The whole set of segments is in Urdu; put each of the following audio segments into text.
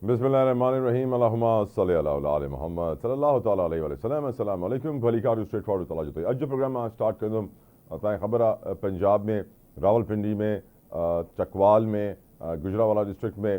بسم اللہ الرحمن الرحیم اللہم صلی اللہ علیہ محمد صلی اللہ تعالیٰ علیہ وسلم. السلام علیکم. بھلی کار اسٹریٹ فارورڈ تلاج ہوئی اج جو پروگرام سٹارٹ کردم تائیں خبر پنجاب میں راول پنڈی میں چکوال میں گجراوالا ڈسٹرکٹ میں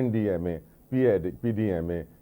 NDMA PDMA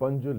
5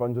5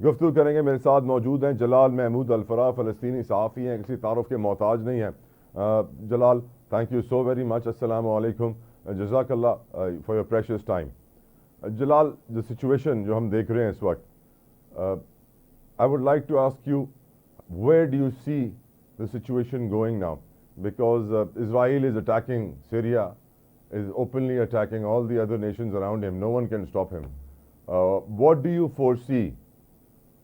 گفتگو کریں گے. میرے ساتھ موجود ہیں جلال محمود الفرا, فلسطینی صحافی ہیں, کسی تعارف کے محتاج نہیں ہیں. Jalal, thank you so very much. السلام علیکم, جزاک اللہ for your precious time. Jalal, جو سچویشن جو ہم دیکھ رہے ہیں اس وقت, I would like to ask you, where do you see the situation going now? Because Israel is attacking Syria, is openly attacking all the other nations around him. No one can stop him. What do you foresee?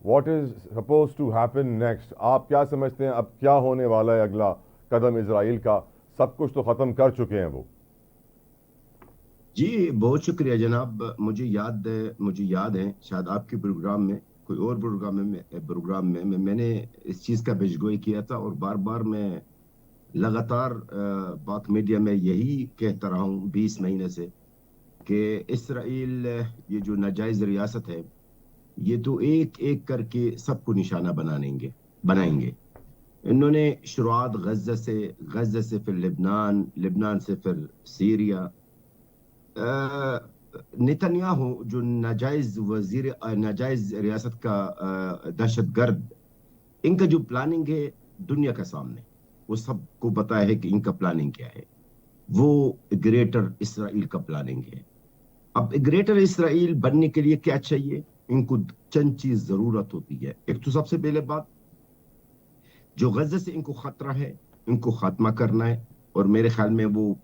What is supposed to happen next? آپ کیا سمجھتے ہیں اب کیا ہونے والا ہے اگلا قدم اسرائیل کا؟ سب کچھ تو ختم کر چکے ہیں وہ. جی بہت شکریہ جناب. مجھے یاد ہے شاید آپ کے پروگرام میں, کوئی اور پروگرام میں میں نے اس چیز کا پیشگوئی کیا تھا, اور بار بار میں لگاتار پاک میڈیا میں یہی کہتا رہا ہوں 20 مہینے سے کہ اسرائیل یہ جو ناجائز ریاست ہے, یہ تو ایک ایک کر کے سب کو نشانہ بنائیں گے. انہوں نے شروعات غزہ سے پھر لبنان سے پھر سیریا. نتنیاہو جو ناجائز ریاست کا دہشت گرد, ان کا جو پلاننگ ہے دنیا کا سامنے, وہ سب کو پتا ہے کہ ان کا پلاننگ کیا ہے. وہ گریٹر اسرائیل کا پلاننگ ہے. اب گریٹر اسرائیل بننے کے لیے کیا چاہیے؟ ان کو چند چیز ضرورت ہوتی ہے. ایک تو سب سے پہلے بات, جو غزہ سے ان کو خطرہ ہے ان کو خاتمہ کرنا ہے, اور میرے خیال میں وہ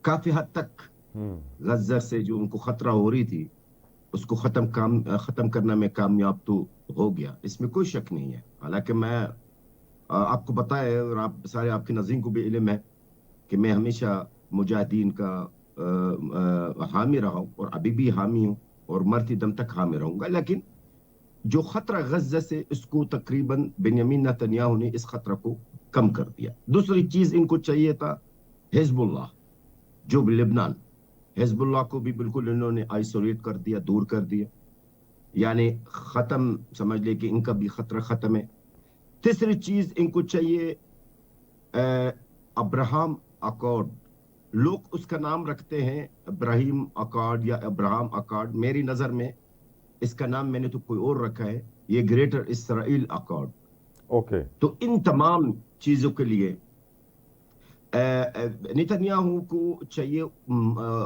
کافی حد تک غزہ سے جو ان کو خطرہ ہو رہی تھی اس کو ختم کرنا میں کامیاب تو ہو گیا, اس میں کوئی شک نہیں ہے. حالانکہ میں آپ کو پتا ہے, اور آپ کے ناظرین کو بھی علم ہے کہ میں ہمیشہ مجاہدین کا حامی رہا ہوں, اور ابھی بھی حامی ہوں, اور مرتے دم تک حامی رہوں گا. لیکن جو خطرہ غزہ سے, اس کو تقریباً بنیامین نتنیاہو نے اس خطرہ کو کم کر دیا. دوسری چیز ان کو چاہیے تھا حزب اللہ, جو لبنان, حزب اللہ کو بھی بالکل انہوں نے آئسولیٹ کر دیا, دور کر دیا, یعنی ختم, سمجھ لے کہ ان کا بھی خطرہ ختم ہے. تیسری چیز ان کو چاہیے ابراہم اکارڈ. لوگ اس کا نام رکھتے ہیں ابراہیم اکارڈ یا ابراہم اکارڈ, میری نظر میں اس کا نام میں نے تو کوئی اور رکھا ہے, یہ گریٹر اسرائیل اکارڈ. اوکے. تو ان تمام چیزوں کے لیے نتنیاہو کو چاہیے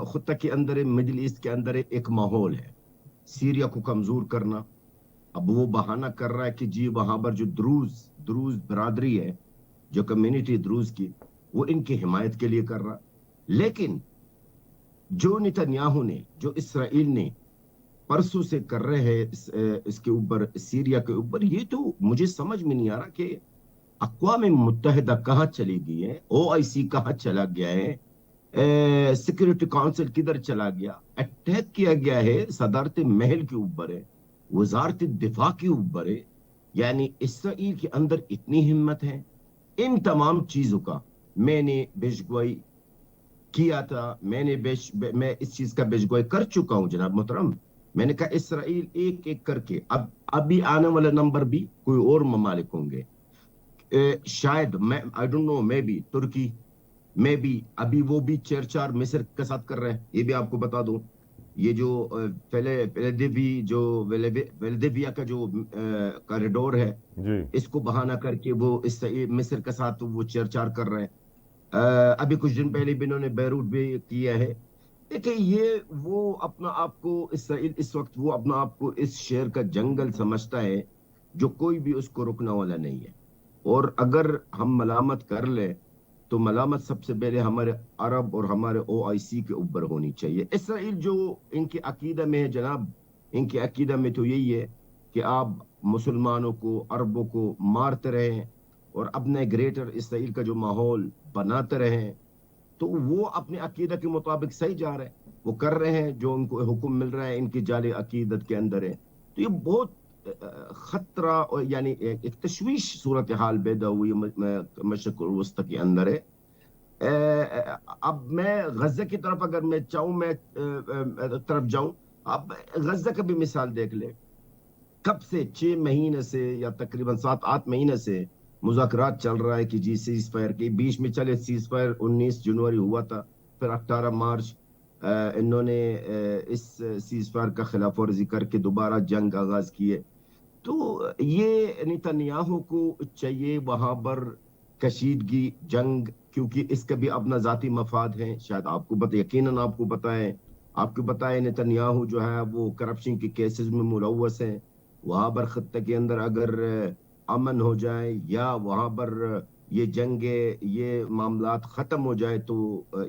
خطہ کے اندر, مڈل ایسٹ کے اندر ایک ماحول ہے سیریا کو کمزور کرنا. اب وہ بہانہ کر رہا ہے کہ جی وہاں پر جو دروز برادری ہے, جو کمیونٹی دروز کی, وہ ان کی حمایت کے لیے کر رہا. لیکن جو نتنیاہو نے, جو اسرائیل نے پرسوں سے کر رہے ہیں اس کے اوپر, سیریا کے اوپر, یہ تو مجھے سمجھ میں نہیں آ رہا کہ اقوام متحدہ کہاں چلی گئی ہے, او آئی سی کہاں چلا گیا ہے, سیکورٹی کونسل کدھر چلا گیا. اٹیک کیا گیا ہے صدارت محل کے اوپر ہے, وزارت دفاع کے اوپر ہے. یعنی اسرائیل کے اندر اتنی ہمت ہے. ان تمام چیزوں کا میں نے پیشگوئی کیا تھا, میں اس چیز کا پیشگوئی کر چکا ہوں جناب محترم. میں نے کہا اسرائیل ایک ایک کر کے, ابھی آنے والا نمبر بھی کوئی اور ممالک ہوں گے, شاید I don't know, میں بھی ترکی, میں بھی ابھی وہ بھی چار مصر کے ساتھ کر رہے ہیں. یہ بھی آپ کو بتا دوں, یہ جو ویلدیویا کا جو کاریڈور ہے, اس کو بہانہ کر کے وہ مصر کے ساتھ وہ چار کر رہے ہیں. ابھی کچھ دن پہلے بھی انہوں نے بیروت بھی کیا ہے. دیکھیں یہ وہ اپنا آپ کو اسرائیل اس وقت وہ اپنا آپ کو اس شہر کا جنگل سمجھتا ہے جو کوئی بھی اس کو روکنے والا نہیں ہے. اور اگر ہم ملامت کر لیں تو ملامت سب سے پہلے ہمارے عرب اور ہمارے او آئی سی کے اوپر ہونی چاہیے. اسرائیل جو ان کے عقیدہ میں ہے جناب, ان کے عقیدہ میں تو یہی ہے کہ آپ مسلمانوں کو, عربوں کو مارتے رہیں اور اپنے گریٹر اسرائیل کا جو ماحول بناتے رہیں. تو وہ اپنے عقیدہ کے مطابق صحیح جا رہے ہیں, وہ کر رہے ہیں جو ان کو حکم مل رہا ہے ان کی جعلی عقیدت کے اندر ہے. تو یہ بہت خطرہ, یعنی ایک تشویش صورتحال پیدا ہوئی مشرق الوسطی کے اندر ہے. اب میں غزہ کی طرف اگر میں چاہوں, میں طرف جاؤں, اب غزہ کا بھی مثال دیکھ لیں. کب سے 6 مہینے سے یا تقریباً 7-8 مہینے سے مذاکرات چل رہا ہے کہ جی سیز فائر کے بیچ میں چلے. سیز فائر 19 جنوری ہوا تھا, پھر 18 مارچ انہوں نے اس سیز فائر کا خلاف ورزی کر کے دوبارہ جنگ آغاز کیے. تو یہ نیتنیاہو کو چاہیے وہاں پر کشیدگی جنگ، کیونکہ اس کا بھی اپنا ذاتی مفاد ہے، شاید آپ کو یقیناً آپ کو بتائیں، آپ کو بتائیں نیتنیاہو جو ہے وہ کرپشن کے کیسز میں ملوث ہیں، وہاں پر خطے کے اندر اگر امن ہو جائے یا وہاں پر یہ جنگیں یہ معاملات ختم ہو جائے تو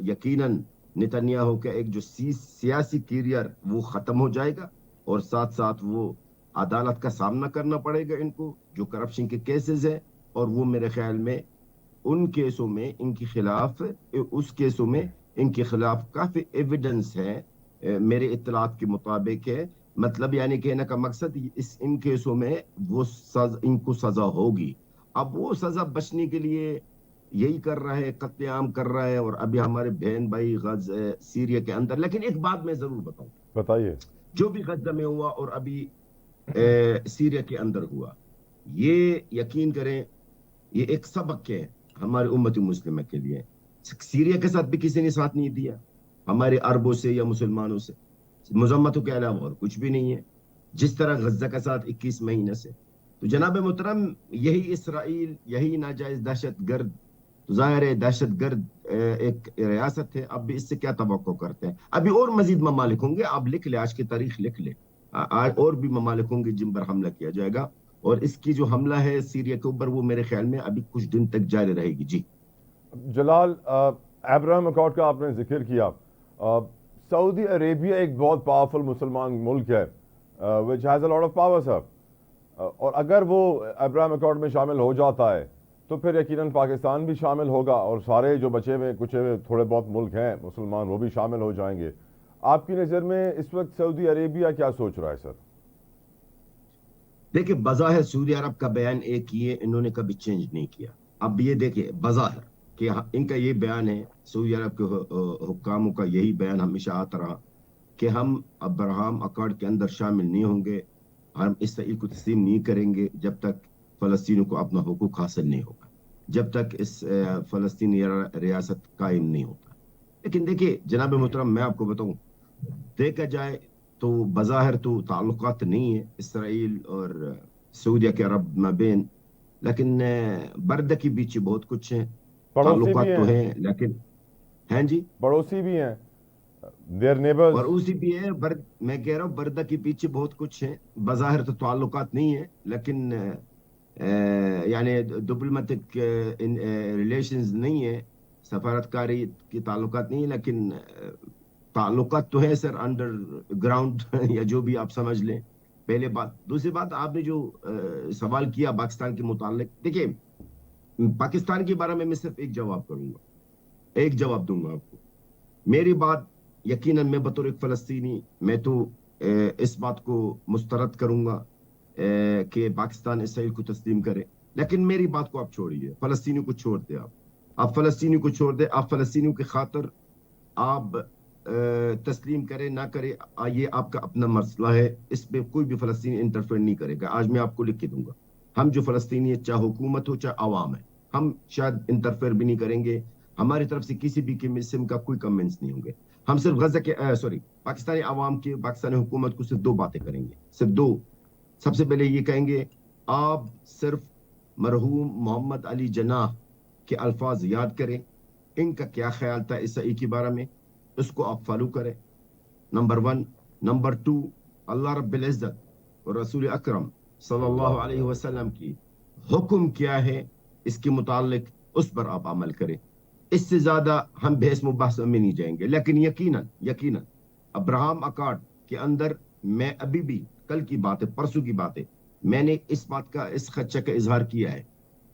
یقیناً نیتنیاہو کا ایک جو سیاسی کیریئر وہ ختم ہو جائے گا، اور ساتھ ساتھ وہ عدالت کا سامنا کرنا پڑے گا ان کو جو کرپشن کے کیسز ہیں، اور وہ میرے خیال میں ان کیسوں میں ان کے خلاف اس کیسوں میں ان کے خلاف کافی ایویڈنس ہے، میرے اطلاعات کے مطابق ہے، مطلب یعنی کہنے کا مقصد ان کیسوں میں وہ ان کو سزا ہوگی۔ اب وہ سزا بچنے کے لیے یہی کر رہا ہے، قتل عام کر رہا ہے، اور ابھی ہمارے بہن بھائی سیریا کے اندر، لیکن ایک بات میں ضرور بتاؤں، بتائیے۔ جو بھی غزہ میں ہوا اور ابھی سیریا کے اندر ہوا، یہ یقین کریں یہ ایک سبق ہے ہماری امت مسلمہ کے لیے۔ سیریا کے ساتھ بھی کسی نے ساتھ نہیں دیا ہمارے عربوں سے یا مسلمانوں سے، مذمتوں کے علاوہ اور کچھ بھی نہیں ہے، جس طرح غزہ کا ساتھ 21 مہینے سے۔ تو جناب محترم، یہی اسرائیل، یہی ناجائز دہشت گرد، تو ظاہر ہے دہشت گرد ایک ریاست ہے، اب بھی اس سے کیا توقع کرتے ہیں؟ ابھی اور مزید ممالک ہوں گے، آپ لکھ لیں، آج کی تاریخ لکھ لیں، آج اور بھی ممالک ہوں گے جن پر حملہ کیا جائے گا، اور اس کی جو حملہ ہے سیریا کے اوپر وہ میرے خیال میں ابھی کچھ دن تک جاری رہے گی۔ جی جلال، ابراہم اکارڈ کا آپ نے ذکر کیا، سعودی عربیہ ایک بہت پاورفل مسلمان ملک ہے which has a lot of power sir، اور اگر وہ ابراہم اکارڈ میں شامل ہو جاتا ہے تو پھر یقیناً پاکستان بھی شامل ہوگا، اور سارے جو بچے ہوئے کچھ تھوڑے بہت ملک ہیں مسلمان وہ بھی شامل ہو جائیں گے۔ آپ کی نظر میں اس وقت سعودی عربیہ کیا سوچ رہا ہے سر؟ دیکھیں، بظاہر سعودی عرب کا بیان ایک ہی ہے، انہوں نے کبھی چینج نہیں کیا۔ اب یہ دیکھیں بظاہر کہ ان کا یہ بیان ہے، سعودی عرب کے حکاموں کا یہی بیان ہمیشہ آتا رہا کہ ہم ابراہم اکارڈ کے اندر شامل نہیں ہوں گے، ہم اسرائیل کو تسلیم نہیں کریں گے جب تک فلسطینیوں کو اپنا حقوق حاصل نہیں ہوگا، جب تک اس فلسطینی ریاست قائم نہیں ہوتا۔ لیکن دیکھیے جناب محترم، میں آپ کو بتاؤں، دیکھا جائے تو بظاہر تو تعلقات نہیں ہے اسرائیل اور سعودیہ کے عرب مابین، لیکن بردہ کے پیچھے بہت کچھ ہے، پڑوسی بھی تعلقات تو ہیں، ہیں لیکن ہیں جی، پڑوسی بھی ہیں، دیئر نیبرز۔ اور اسی بھی ہے میں کہہ رہا ہوں بردہ کے پیچھے بہت کچھ ہے، بظاہر تو تعلقات نہیں ہے لیکن یعنی ڈپلومیٹک ریلیشنز نہیں ہے، سفارتکاری کی تعلقات نہیں ہے، لیکن تعلقات تو ہے سر انڈر گراؤنڈ یا جو بھی آپ سمجھ لیں، پہلے بات۔ دوسری بات، آپ نے جو سوال کیا پاکستان کے متعلق، دیکھیں پاکستان کے بارے میں صرف ایک جواب کروں گا، ایک جواب دوں گا آپ کو۔ میری بات یقیناً میں بطور ایک فلسطینی میں تو اس بات کو مسترد کروں گا کہ پاکستان اسرائیل کو تسلیم کرے، لیکن میری بات کو آپ چھوڑیے، فلسطینیوں کو چھوڑ دیں، آپ فلسطینیوں کو چھوڑ دیں، آپ فلسطینیوں کی خاطر آپ تسلیم کرے نہ کرے یہ آپ کا اپنا مسئلہ ہے، اس پہ کوئی بھی فلسطینی انٹرفیئر نہیں کرے گا، آج میں آپ کو لکھ کے دوں گا، ہم جو فلسطینی ہے چاہے حکومت ہو چاہے عوام ہے، ہم شاید انٹرفیئر بھی نہیں کریں گے، ہماری طرف سے کسی بھی قسم کا کوئی کمنٹس نہیں ہوں گے، ہم صرف غزہ کے پاکستانی عوام کی، پاکستانی حکومت کو صرف دو باتیں کریں گے، صرف دو۔ سب سے پہلے یہ کہیں گے آپ صرف مرحوم محمد علی جناح کے الفاظ یاد کریں، ان کا کیا خیال تھا عیسائی کے بارے میں، اس کو آپ فالو کریں، نمبر ون۔ نمبر ٹو، اللہ رب العزت اور رسول اکرم صلی اللہ علیہ وسلم کی حکم کیا ہے اس کے متعلق، اس پر آپ عمل کریں، اس سے زیادہ ہم بحث مباحث میں نہیں جائیں گے۔ لیکن یقیناً ابراہم اکارڈ کے اندر، میں ابھی بھی کل کی بات ہے، پرسوں کی بات ہے، میں نے اس بات کا، اس خدشہ کا اظہار کیا ہے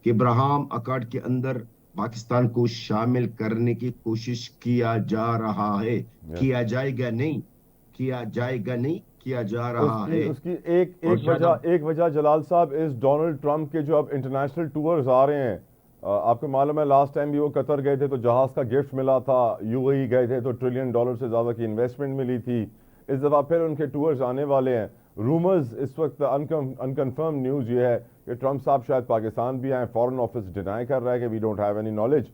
کہ ابراہم اکارڈ کے اندر پاکستان کو شامل کرنے کی کوشش کیا جا رہا ہے، کیا جائے گا نہیں، کیا جائے گا نہیں، کیا جا رہا ہے۔ اس کی ایک اور شاید اب ایک وجہ جلال صاحب اس ڈونلڈ ٹرمپ کے جو اب انٹرنیشنل ٹورز آ رہے ہیں، آپ کو معلوم ہے لاسٹ ٹائم بھی وہ قطر گئے تھے تو جہاز کا گفٹ ملا تھا، یو اے ای گئے تھے تو $1 ٹریلین سے زیادہ کی انویسٹمنٹ ملی تھی، اس دفعہ پھر ان کے ٹورز آنے والے ہیں۔ رومرز اس وقت انکنفرم نیوز یہ ہے کہ ٹرمپ صاحب شاید پاکستان بھی آئیں، فارن آفس ڈینائی کر رہا ہے کہ we don't have any knowledge,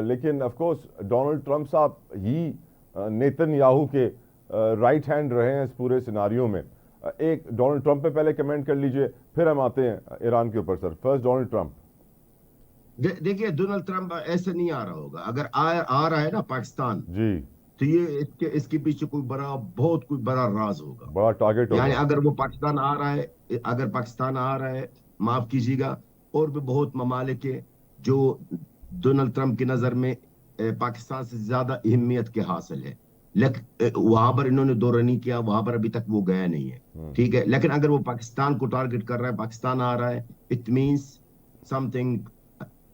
لیکن آف کورس ڈونلڈ ٹرمپ صاحب ہی نیتن یاہو کے رائٹ ہینڈ رہے ہیں اس پورے سیناریو میں۔ ایک ڈونلڈ ٹرمپ پہ پہلے کمنٹ کر لیجئے، پھر ہم آتے ہیں ایران کے اوپر سر. First Donald Trump. دیکھیے ڈونلڈ ٹرمپ ایسے نہیں آ رہا ہوگا. اگر آ رہا ہے نا پاکستان جی تو یہ اس کے پیچھے بہت کوئی بڑا راز ہوگا، بڑا ٹارگیٹ ہوگا. یعنی اگر وہ پاکستان آ رہا ہے، معاف کیجیے گا، اور بھی بہت ممالک ہیں جو ڈونلڈ ٹرمپ کی نظر میں پاکستان سے زیادہ اہمیت کے حاصل ہے، لیکن وہاں پر انہوں نے دورہ نہیں کیا، وہاں پر ابھی تک وہ گیا نہیں ہے، ٹھیک ہے. لیکن اگر وہ پاکستان کو ٹارگٹ کر رہا ہے، پاکستان آ رہا ہے، it means some thing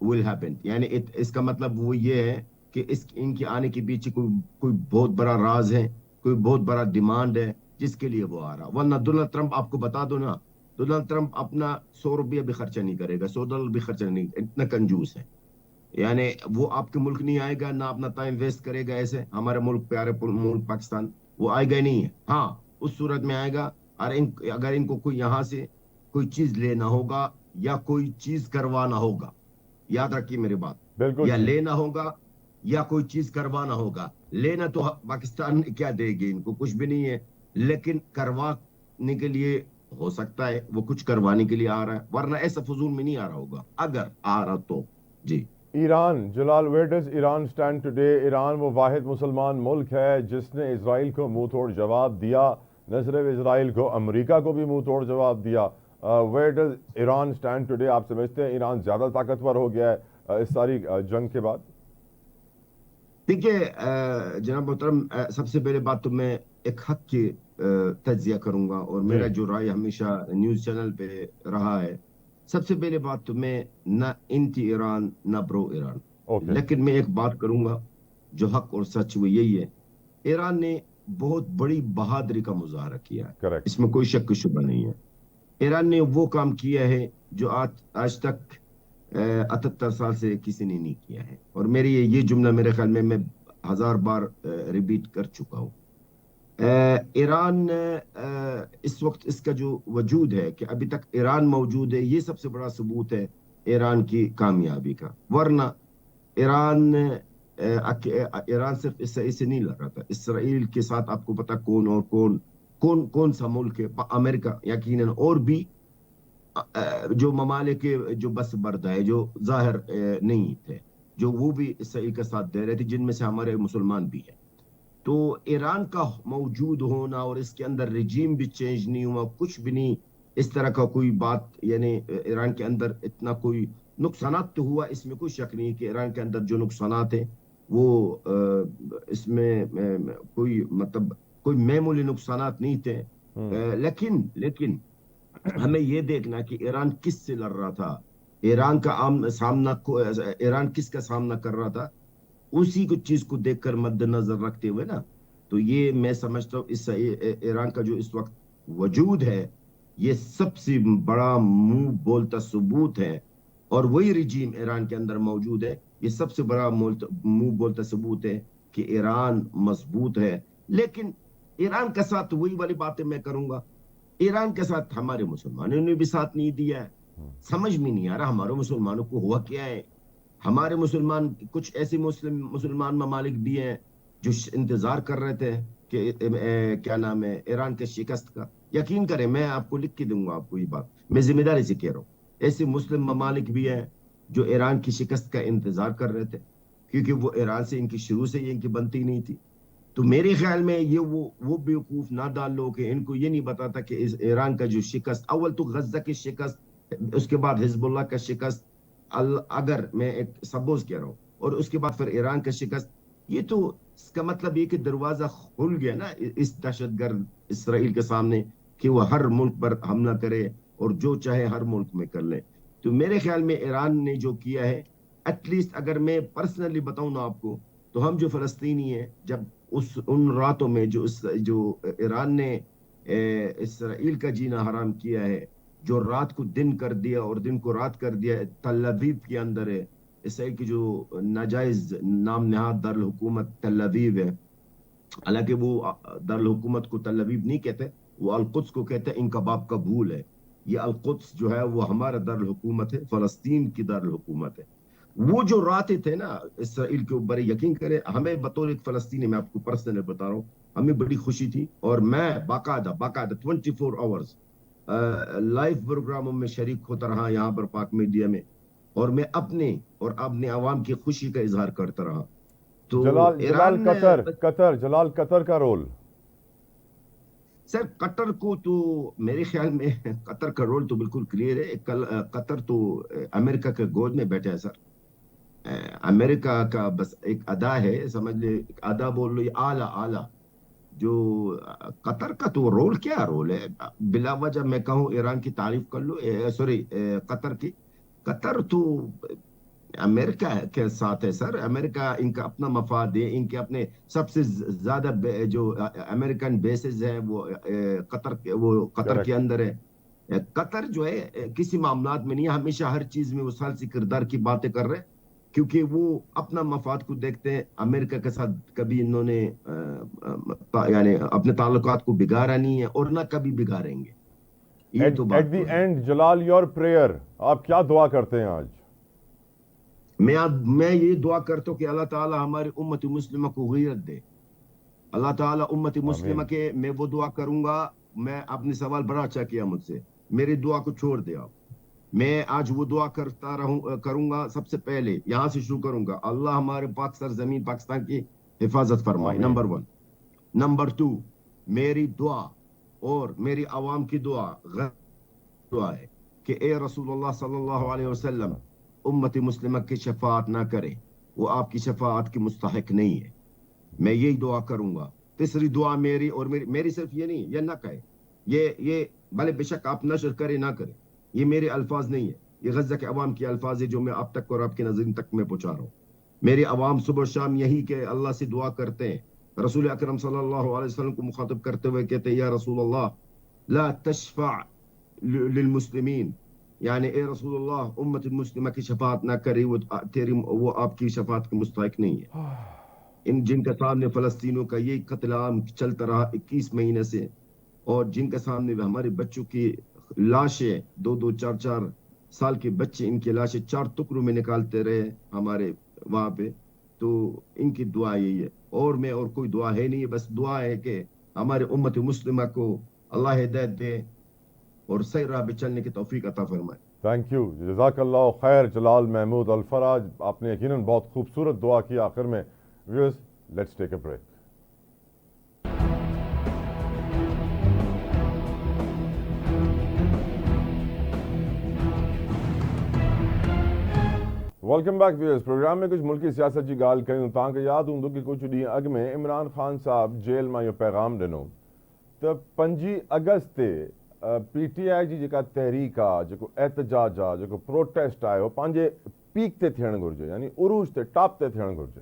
will happen. یعنی اس کا مطلب وہ یہ ہے کہ ان کے آنے کے پیچھے کوئی بہت بڑا راز ہے، کوئی بہت بڑا ڈیمانڈ ہے جس کے لیے وہ آ رہا. ورنہ ڈونلڈ ٹرمپ، آپ کو بتا دو نا، ڈونلڈ ٹرمپ اپنا 100 روپیہ بھی خرچہ نہیں کرے گا، $100 بھی خرچہ نہیں، اتنا کنجوس ہے. یعنی وہ آپ کے ملک نہیں آئے گا، نہ اپنا ٹائم ویسٹ کرے گا ایسے ہمارے ملک، پیارے ملک پاکستان، وہ آئے گا نہیں ہے. ہاں اس صورت میں آئے گا اگر ان کو کوئی یہاں سے کوئی چیز لینا ہوگا یا کوئی چیز کروانا ہوگا. یاد رکھیے میری بات، بالکل یا جی. لینا ہوگا یا کوئی چیز کروانا ہوگا. لینا تو پاکستان کیا دے گی ان کو؟ کچھ بھی نہیں ہے. لیکن کروانے کے لیے ہو سکتا ہے وہ کچھ کروانے کے لیے آ رہا ہے، ورنہ ایسا فضول میں نہیں آ رہا ہوگا اگر آ رہا تو. جی Iran, Jalal, where does Iran stand today? Iran وہ واحد مسلمان ملک ہے جس نے اسرائیل کو منہ توڑ جواب دیا، نہ صرف اسرائیل کو، امریکہ کو بھی منہ توڑ جواب دیا. Where does Iran stand today? آپ سمجھتے ہیں ایران زیادہ طاقتور ہو گیا ہے اس ساری جنگ کے بعد؟ دیکھیے جناب محترم، سب سے پہلے بات تو میں ایک حق کی تجزیہ کروں گا، اور میرا جو رائے ہمیشہ نیوز چینل پہ رہا ہے، سب سے پہلے بات تو میں نہ انٹی ایران نہ پرو ایران، لیکن میں ایک بات کروں گا جو حق اور سچ وہ یہی ہے، ایران نے بہت بڑی بہادری کا مظاہرہ کیا ہے، اس میں کوئی شک و شبہ نہیں ہے. ایران نے وہ کام کیا ہے جو آج تک 78 سال سے کسی نے نہیں کیا ہے، اور میری یہ جملہ میرے خیال میں 1000 بار ریپیٹ کر چکا ہوں. ایران اس وقت اس کا جو وجود ہے کہ ابھی تک ایران موجود ہے، یہ سب سے بڑا ثبوت ہے ایران کی کامیابی کا. ورنہ ایران صرف اسرائیل سے نہیں لڑ رہا تھا، اسرائیل کے ساتھ آپ کو پتا کون سا ملک ہے، امریکہ یقیناً، اور بھی جو ممالک جو بس برد ہے، جو ظاہر نہیں تھے، جو وہ بھی اسرائیل کا ساتھ دے رہے تھے، جن میں سے ہمارے مسلمان بھی ہیں. تو ایران کا موجود ہونا اور اس کے اندر رجیم بھی چینج نہیں ہوا، کچھ بھی نہیں اس طرح کا کوئی بات، یعنی ایران کے اندر اتنا کوئی نقصانات تو ہوا، اس میں کوئی شک نہیں کہ ایران کے اندر جو نقصانات ہیں وہ اس میں کوئی مطلب کوئی معمولی نقصانات نہیں تھے. لیکن ہمیں یہ دیکھنا کہ ایران کس سے لڑ رہا تھا، ایران کس کا سامنا کر رہا تھا، اسی کو چیز کو دیکھ کر مد نظر رکھتے ہوئے نا، تو یہ میں سمجھتا ہوں اس ایران کا جو اس وقت وجود ہے یہ سب سے بڑا منہ بولتا ثبوت ہے، اور وہی رجیم ایران کے اندر موجود ہے، یہ سب سے بڑا منہ بولتا ثبوت ہے کہ ایران مضبوط ہے. لیکن ایران کے ساتھ وہی والی باتیں میں کروں گا، ایران کے ساتھ ہمارے مسلمانوں نے بھی ساتھ نہیں دیا ہے. سمجھ میں نہیں آ رہا ہمارے مسلمانوں کو ہوا کیا ہے. ہمارے مسلمان، کچھ ایسے مسلمان ممالک بھی ہیں جو انتظار کر رہے تھے کہ کیا نام ہے، ایران کے شکست کا. یقین کریں، میں آپ کو لکھ کے دوں گا، آپ کو یہ بات میں ذمہ داری سے کہہ رہا ہوں، ایسے مسلم ممالک بھی ہیں جو ایران کی شکست کا انتظار کر رہے تھے، کیونکہ وہ ایران سے ان کی شروع سے ان کی بنتی نہیں تھی. تو میرے خیال میں یہ وہ بیوقوف نہ ڈال لو کہ ان کو یہ نہیں بتاتا کہ ایران کا جو شکست، اول تو غزہ کی شکست، اس کے بعد حزب اللہ کا شکست، اگر میں ایک سپوز کہہ رہا ہوں، اور اس کے بعد پھر ایران کا شکست، یہ تو اس کا مطلب یہ کہ دروازہ کھل گیا نا اس دہشت گرد اسرائیل کے سامنے کہ وہ ہر ملک پر حملہ کرے اور جو چاہے ہر ملک میں کر لے. تو میرے خیال میں ایران نے جو کیا ہے، ایٹ لیسٹ اگر میں پرسنلی بتاؤں نا آپ کو، تو ہم جو فلسطینی ہیں، جب ان راتوں میں جو ایران نے اسرائیل کا جینا حرام کیا ہے، جو رات کو دن کر دیا اور دن کو رات کر دیا، تل ابیب کے اندر ہے اسرائیل کی جو ناجائز نام نہاد دارالحکومت تل ابیب ہے، حالانکہ وہ دارالحکومت کو تل ابیب نہیں کہتے، وہ القدس کو کہتے ہیں، ان کا باپ کا بھول ہے. یہ القدس جو ہے وہ ہمارا دارالحکومت ہے، فلسطین کی دارالحکومت ہے. وہ جو راتے تھے نا اسرائیل کے اوپر، یقین کریں ہمیں بطور ایک فلسطینی، میں آپ کو پرسنل بتا رہا ہوں، ہمیں بڑی خوشی تھی، اور میں باقاعدہ 24 آورز لائیو پروگراموں میں شریک ہوتا رہا یہاں پر پاک میڈیا میں، اور میں اپنے اور اپنے عوام کی خوشی کا اظہار کرتا رہا. تو جلال ایران جلال قطر کا رول. سر قطر کو تو میرے خیال میں قطر کا رول تو بالکل کلیئر ہے. قطر تو امریکہ کے گود میں بیٹھا ہے سر. امریکہ کا بس ایک ادا ہے، سمجھ لے ادا بول لو، یہ آلہ جو قطر کا تو رول کیا رول ہے. بلا وجہ میں کہوں ایران کی تعریف کر لو، سوری قطر کی. قطر تو امریکہ کے ساتھ ہے سر. امریکہ ان کا اپنا مفاد ہے، ان کے اپنے سب سے زیادہ جو امریکن بیسز ہیں وہ قطر کے اندر ہے. قطر جو ہے کسی معاملات میں نہیں ہے، ہمیشہ ہر چیز میں وہ ثالثی کردار کی باتیں کر رہے ہیں، کیونکہ وہ اپنا مفاد کو دیکھتے ہیں. امریکہ کے ساتھ کبھی انہوں نے یعنی اپنے تعلقات کو بگاڑا نہیں ہے، اور نہ کبھی بگاڑیں گے. یہ تو ایٹ بات دی تو ہے. اینڈ جلال، یور پریئر، آپ کیا دعا کرتے ہیں آج؟ میں یہ دعا کرتا ہوں کہ اللہ تعالی ہماری امت مسلمہ کو غیرت دے. اللہ تعالی امت مسلمہ آمین. کے، میں وہ دعا کروں گا. میں اپنے سوال بڑا اچھا کیا مجھ سے، میری دعا کو چھوڑ دے آپ. میں آج وہ دعا کروں گا. سب سے پہلے یہاں سے شروع کروں گا، اللہ ہمارے پاک سرزمین پاکستان کی حفاظت فرمائے، آمین. نمبر 1. نمبر 2، میری دعا اور میری عوام کی دعا ہے کہ اے رسول اللہ صلی اللہ علیہ وسلم امت مسلمہ کی شفاعت نہ کرے، وہ آپ کی شفاعت کی مستحق نہیں ہے. میں یہی دعا کروں گا. تیسری دعا میری، اور میری صرف یہ نہیں، یہ نہ کہے، یہ بھلے بے شک آپ نشر کرے نہ کرے، یہ میرے الفاظ نہیں ہے، یہ غزہ کے عوام کی الفاظ ہے جو میں آپ تک اور آپ کے ناظرین تک میں پہنچا رہا ہوں. میرے عوام صبح شام یہی کہ اللہ سے دعا کرتے ہیں. رسول اکرم صلی اللہ علیہ وسلم کو مخاطب کرتے ہوئے کہتے ہیں، یا رسول اللہ لا تشفع للمسلمین، یعنی اے رسول اللہ امت المسلمہ کی شفاعت نہ کرے، وہ آپ کی شفاعت کے مستحق نہیں ہے. جن کے سامنے فلسطینوں کا یہ قتل عام چلتا رہا 21 مہینے سے، اور جن کے سامنے ہمارے بچوں کی لاشیں 2 4 سال کے بچے، ان کی لاشیں 4 ٹکڑوں میں نکالتے رہے ہمارے وہاں پہ. تو ان کی دعا یہی ہے، اور کوئی دعا ہے نہیں. بس دعا ہے کہ ہمارے امت مسلمہ کو اللہ ہدایت دے اور صحیح راہ پہ چلنے کی توفیق عطا فرمائے. تھینک یو، جزاک اللہ خیر جلال محمود الفرج. آپ نے یقیناً بہت خوبصورت دعا کی آخر میں. Viewers, let's take a break. Welcome back viewers. Programme میں کچھ ملکی سیاست کی گال کریں تاں کہ یاد ہوں کہ کچھ ڈی اگ میں عمران خان صاحب جیل میں یہ پیغام ڈنو تو 5 اگست پی ٹی آئی جی جکا تحریک آ، جو احتجاج آ، جو پروٹیسٹ آئے، وہ پانچے پیک تے تھیڑ گھرجے، یعنی عروج تے ٹاپ تے تھیڑ گھرجے.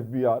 FBR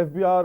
FBR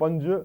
5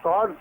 60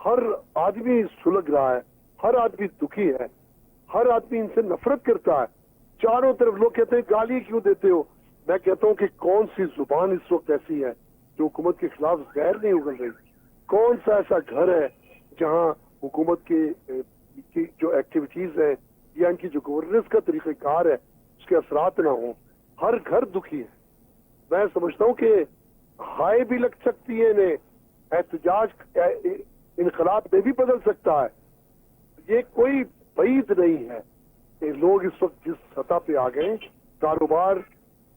ہر آدمی سلگ رہا ہے, ہر آدمی دکھی ہے, ہر آدمی ان سے نفرت کرتا ہے. چاروں طرف لوگ کہتے ہیں گالی کیوں دیتے ہو. میں کہتا ہوں کہ کون سی زبان اس وقت ایسی ہے جو حکومت کے خلاف غیر نہیں اگل رہی؟ کون سا ایسا گھر ہے جہاں حکومت کی جو ایکٹیویٹیز ہیں یا ان کی جو گورننس کا طریقہ کار ہے اس کے اثرات نہ ہوں؟ ہر گھر دکھی ہے. میں سمجھتا ہوں کہ ہائے بھی لگ سکتی ہے انہیں, احتجاج انقلاب میں بھی بدل سکتا ہے. یہ کوئی بعید نہیں ہے. کہ لوگ اس وقت جس سطح پہ آ گئے, کاروبار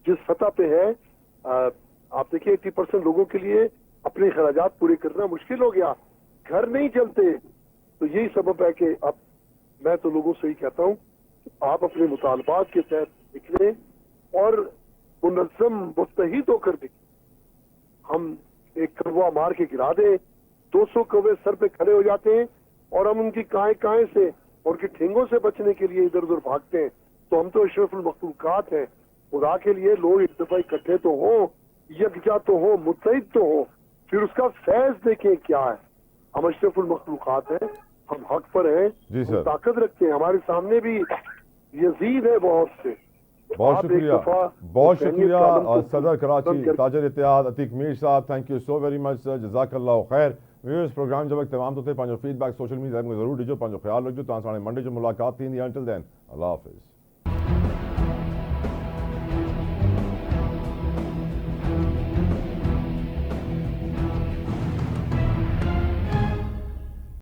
جس سطح پہ ہے, آپ دیکھیں 80% لوگوں کے لیے اپنے اخراجات پورے کرنا مشکل ہو گیا, گھر نہیں چلتے. تو یہی سبب ہے کہ اب میں تو لوگوں سے ہی کہتا ہوں کہ آپ اپنے مطالبات کے تحت نکلیں اور منظم متحد ہو کر دیکھیں. ہم ایک کوا مار کے گرا دیں, 200 کوے سر پہ کھڑے ہو جاتے ہیں اور ہم ان کی کائیں سے اور کے ٹھینگوں سے بچنے کے لیے ادھر ادھر بھاگتے ہیں. تو ہم تو اشرف المخلوقات ہیں. خدا کے لیے لوگ ایک دفعہ اکٹھے تو ہوں, یکجا تو ہوں, متحد تو ہوں, پھر اس کا فیض دیکھیں کیا ہے. ہم اشرف المخلوقات ہیں, ہم حق پر ہیں, ہم طاقت رکھتے ہیں. ہمارے سامنے بھی یزید ہے بہت سے. بہت شکریہ صدر کراچی تاجر اتحاد عتیق میر صاحب. Thank you so very much sir, جزاک اللہ خیر. ویورز پروگرام جب تمام تو تھے, پانچوں فیڈ بیک سوشل میڈیا میں ضرور ڈیجو, پانچوں خیال رکھجو. تاں ساڑھے منڈے جو ملاقات تھی. انٹل دین اللہ حافظ.